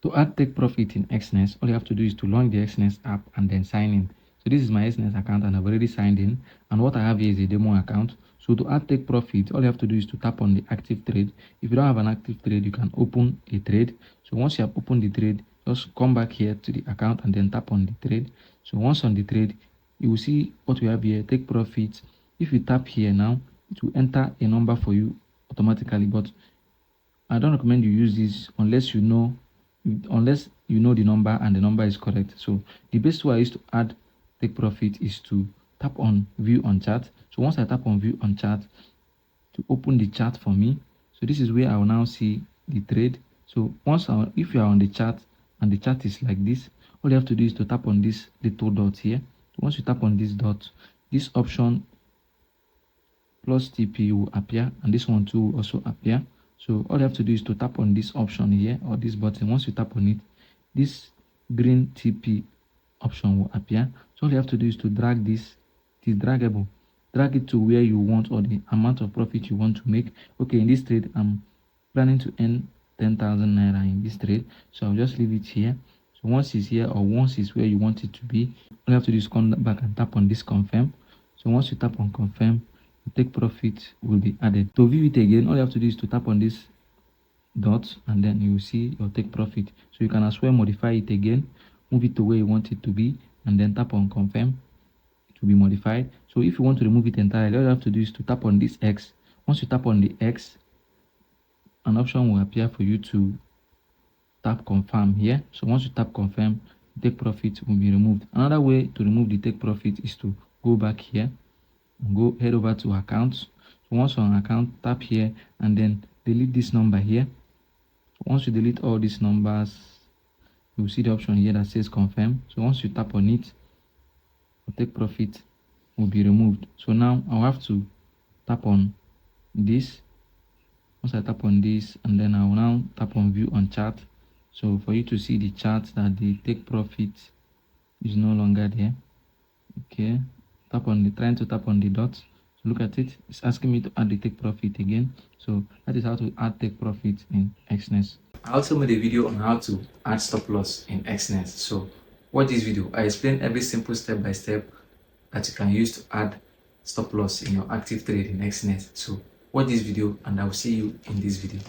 To add take profit in Exness, all you have to do is to launch the Exness app and then sign in. So this is my Exness account and I've already signed in. And what I have here is a demo account. So to add take profit, all you have to do is to tap on the active trade. If you don't have an active trade, you can open a trade. So once you have opened the trade, just come back here to the account and then tap on the trade. So once on the trade, you will see what we have here, take profit. If you tap here now, it will enter a number for you automatically, but I don't recommend you use this unless you know the number and the number is correct. So the best way I used to add take profit is to tap on view on chart. So once I tap on view on chart, to open the chart for me, so this is where I will now see the trade. So if you are on the chart and the chart is like this, all you have to do is to tap on this little dot here. So once you tap on this dot, this option plus TP will appear and this one too will also appear. So all you have to do is to tap on this option here or this button. Once you tap on it, this green TP option will appear. So all you have to do is to drag this. It is draggable. Drag it to where you want or the amount of profit you want to make. Okay, in this trade, I'm planning to earn 10,000 naira in this trade. So I'll just leave it here. So once it's here or once it's where you want it to be, all you have to do is come back and tap on this confirm. So once you tap on confirm, take profit will be added. To view it again, all you have to do is to tap on this dot and then you will see your take profit. So you can as well modify it again, move it to where you want it to be and then tap on confirm. It will be modified. So if you want to remove it entirely, all you have to do is to tap on this X. Once you tap on the X, an option will appear for you to tap confirm here. So once you tap confirm, take profit will be removed. Another way to remove the take profit is to go back here and head over to accounts. So once on account, tap here and then delete this number here. So once you delete all these numbers, you will see the option here that says confirm. So once you tap on it, take profit will be removed. So now I'll have to tap on this. Once I tap on this and then I will now tap on view on chart. So for you to see the chart that the take profit is no longer there. Okay, trying to tap on the dots. So look at it, it's asking me to add the take profit again. So that is how to add take profit in Exness. I also made a video on how to add stop loss in Exness. So watch this video. I explain every simple step by step that you can use to add stop loss in your active trade in Exness. So watch this video and I will see you in this video.